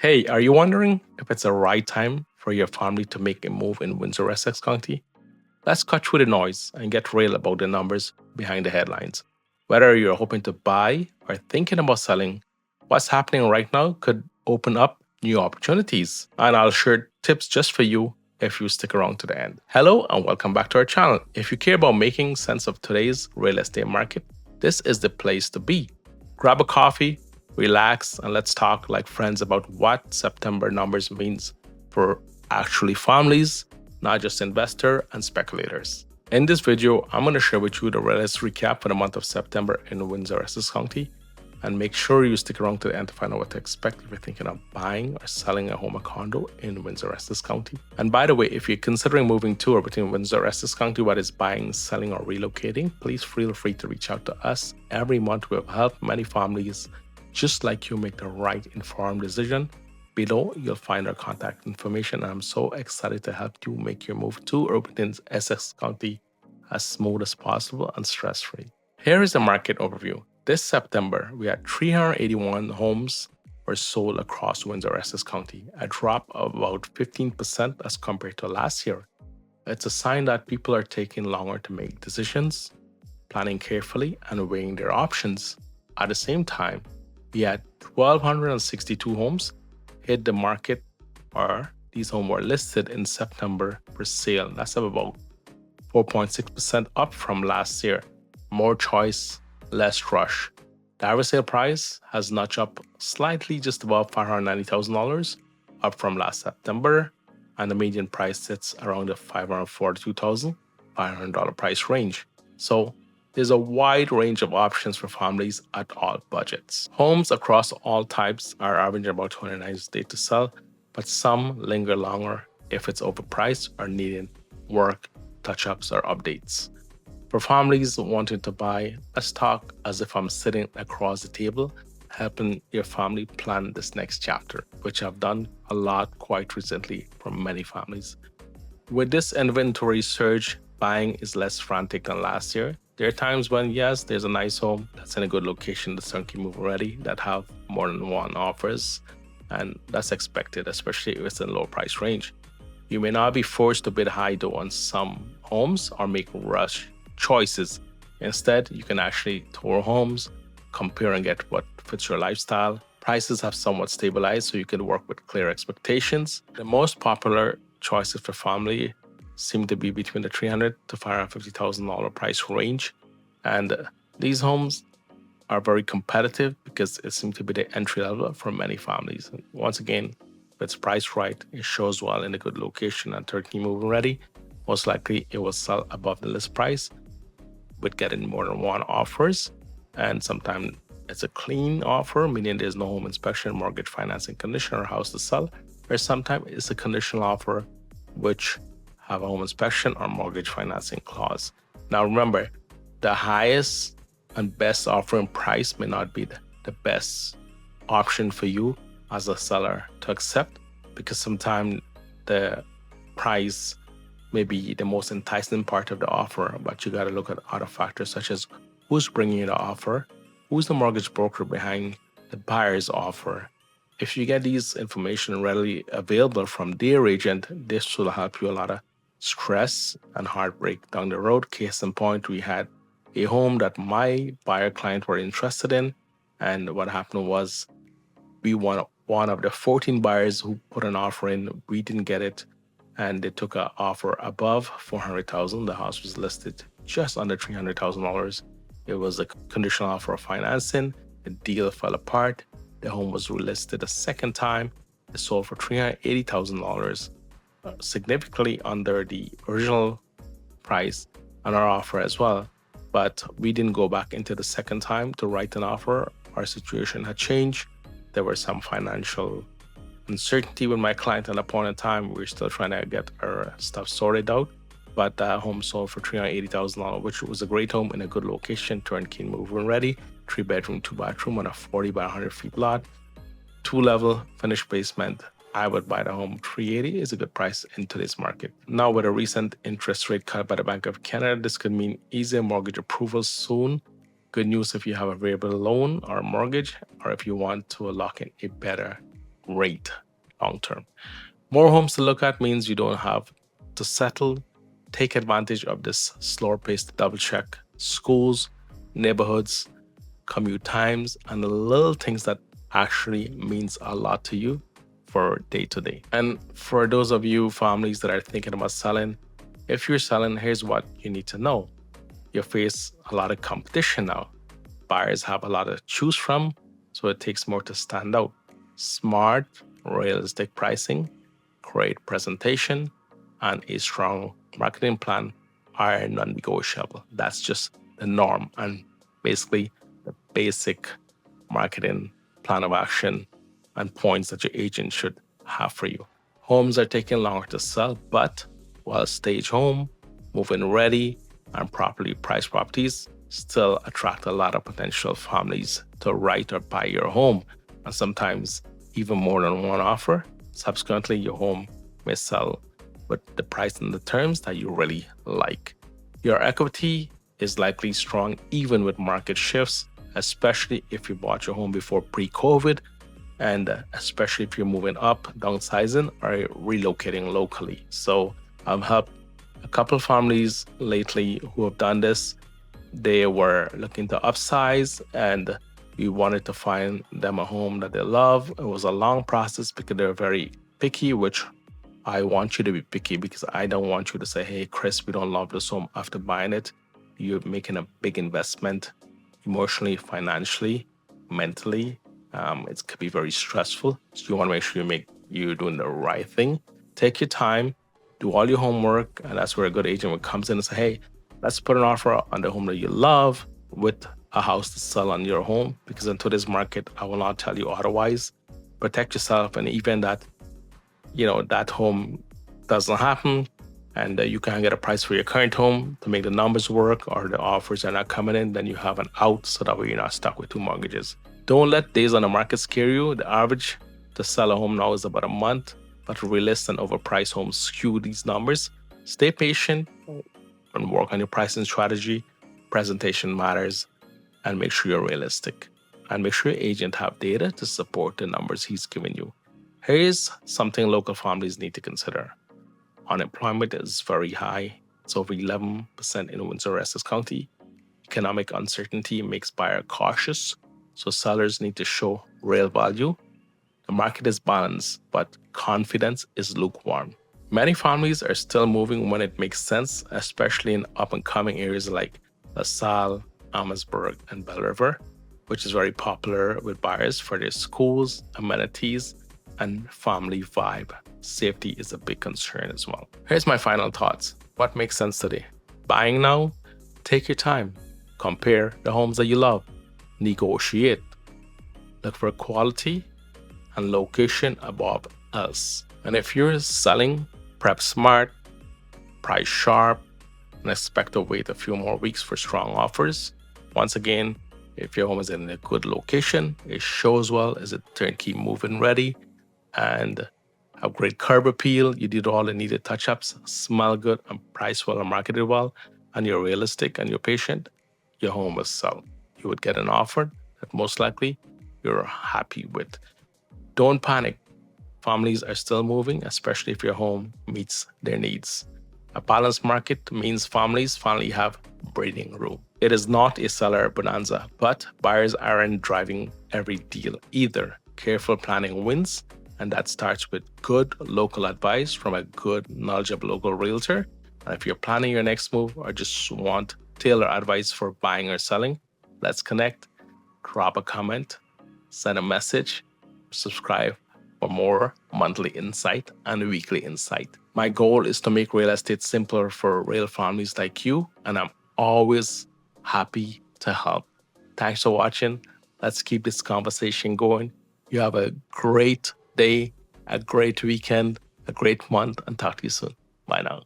Hey, are you wondering if it's the right time for your family to make a move in Windsor Essex County? Let's cut through the noise and get real about the numbers behind the headlines. Whether you're hoping to buy or thinking about selling, what's happening right now could open up new opportunities. And I'll share tips just for you if you stick around to the end. Hello and welcome back to our channel. If you care about making sense of today's real estate market, this is the place to be. Grab a coffee, relax, and let's talk like friends about what September numbers means for actually families, not just investor and speculators. In this video, I'm going to share with you the realist recap for the month of September in Windsor Essex County, and make sure you stick around to the end to find out what to expect if you're thinking of buying or selling a home or condo in Windsor Essex County. And by the way, if you're considering moving to or between Windsor Essex County, whether it's buying, selling, or relocating, please feel free to reach out to us. Every month we'll help many families just like you make the right informed decision. Below, you'll find our contact information, and I'm so excited to help you make your move to or within Essex County as smooth as possible and stress-free. Here is the market overview. This September, we had 381 homes were sold across Windsor Essex County, a drop of about 15% as compared to last year. It's a sign that people are taking longer to make decisions, planning carefully, and weighing their options. At the same time, we had 1,262 homes hit the market, or these homes were listed in September for sale. That's about 4.6% up from last year. More choice, less rush. The average sale price has notched up slightly, just above $590,000, up from last September, and the median price sits around the $542,500 price range. So there's a wide range of options for families at all budgets. Homes across all types are averaging about 29 days to sell, but some linger longer if it's overpriced or needing work, touch-ups, or updates. For families wanting to buy, let's talk as if I'm sitting across the table, helping your family plan this next chapter, which I've done a lot quite recently for many families. With this inventory surge, buying is less frantic than last year. There are times when, yes, there's a nice home that's in a good location, that's turnkey move ready, that have more than one offers, and that's expected, especially if it's in low price range. You may not be forced to bid high though on some homes or make rush choices. Instead, you can actually tour homes, compare and get what fits your lifestyle. Prices have somewhat stabilized, so you can work with clear expectations. The most popular choices for family seem to be between the $300,000 to $550,000 price range. And these homes are very competitive because it seems to be the entry level for many families. And once again, if it's priced right, it shows well in a good location and turnkey move ready, most likely it will sell above the list price with getting more than one offers. And sometimes it's a clean offer, meaning there's no home inspection, mortgage, financing, condition, or house to sell. Or sometimes it's a conditional offer, which have a home inspection or mortgage financing clause. Now remember, the highest and best offering price may not be the best option for you as a seller to accept, because sometimes the price may be the most enticing part of the offer, but you got to look at other factors such as who's bringing you the offer, who's the mortgage broker behind the buyer's offer. If you get these information readily available from their agent, this will help you a lot of stress and heartbreak down the road. Case in point, we had a home that my buyer client were interested in, and what happened was we won one of the 14 buyers who put an offer in. We didn't get it, and they took an offer above $400,000. The house was listed just under $300,000. It was a conditional offer of financing. The deal fell apart. The home was relisted a second time. It sold for $380,000, significantly under the original price and our offer as well. But we didn't go back into the second time to write an offer. Our situation had changed. There was some financial uncertainty with my client at a point in time. We were still trying to get our stuff sorted out. But that home sold for $380,000, which was a great home in a good location, turnkey move-in ready, 3-bedroom, 2-bathroom on a 40 by 100 feet lot, 2-level finished basement. I would buy the home. $380,000 is a good price in today's market. Now, with a recent interest rate cut by the Bank of Canada, this could mean easier mortgage approvals soon. Good news if you have a variable loan or mortgage, or if you want to lock in a better great long term. More homes to look at means you don't have to settle. Take advantage of this slower pace to double check schools, neighborhoods, commute times, and the little things that actually means a lot to you for day to day. And for those of you families that are thinking about selling, if you're selling, here's what you need to know. You face a lot of competition now. Buyers have a lot to choose from, so it takes more to stand out. Smart, realistic pricing, great presentation, and a strong marketing plan are non-negotiable. That's just the norm and basically the basic marketing plan of action and points that your agent should have for you. Homes are taking longer to sell, but while stage home, move-in ready, and properly priced properties still attract a lot of potential families to write or buy your home, and sometimes even more than one offer. Subsequently, your home may sell with the price and the terms that you really like. Your equity is likely strong even with market shifts, especially if you bought your home before pre-COVID, and especially if you're moving up, downsizing, or relocating locally. So I've helped a couple of families lately who have done this. They were looking to upsize and we wanted to find them a home that they love. It was a long process because they're very picky, which I want you to be picky because I don't want you to say, hey, Kris, we don't love this home after buying it. You're making a big investment emotionally, financially, mentally. It could be very stressful. So you want to make sure you're doing the right thing. Take your time, do all your homework, and that's where a good agent would comes in and say, hey, let's put an offer on the home that you love with a house to sell on your home. Because in today's market, I will not tell you otherwise. Protect yourself, and even that, that home doesn't happen, and you can get a price for your current home to make the numbers work, or the offers are not coming in, then you have an out, so that way you're not stuck with two mortgages. Don't let days on the market scare you. The average to sell a home now is about a month, but realist and overpriced homes skew these numbers. Stay patient and work on your pricing strategy. Presentation matters, and make sure you're realistic. And make sure your agent have data to support the numbers he's giving you. Here's something local families need to consider. Unemployment is very high. It's over 11% in Windsor Essex County. Economic uncertainty makes buyers cautious, so sellers need to show real value. The market is balanced, but confidence is lukewarm. Many families are still moving when it makes sense, especially in up-and-coming areas like LaSalle, Amherstburg, and Belle River, which is very popular with buyers for their schools, amenities, and family vibe. Safety is a big concern as well. Here's my final thoughts. What makes sense today? Buying now? Take your time. Compare the homes that you love. Negotiate. Look for quality and location above else. And if you're selling, prep smart, price sharp, and expect to wait a few more weeks for strong offers. Once again, if your home is in a good location, it shows well, is it turnkey move-in ready, and have great curb appeal, you did all the needed touch-ups, smell good, and price well and marketed well, and you're realistic and you're patient, your home will sell. You would get an offer that most likely you're happy with. Don't panic. Families are still moving, especially if your home meets their needs. A balanced market means families finally have breathing room. It is not a seller bonanza, but buyers aren't driving every deal either. Careful planning wins, and that starts with good local advice from a good, knowledgeable local realtor. And if you're planning your next move or just want tailored advice for buying or selling, let's connect. Drop a comment, send a message, subscribe for more monthly insight and weekly insight. My goal is to make real estate simpler for real families like you, and I'm always happy to help. Thanks for watching. Let's keep this conversation going. You have a great day, a great weekend, a great month, and talk to you soon. Bye now.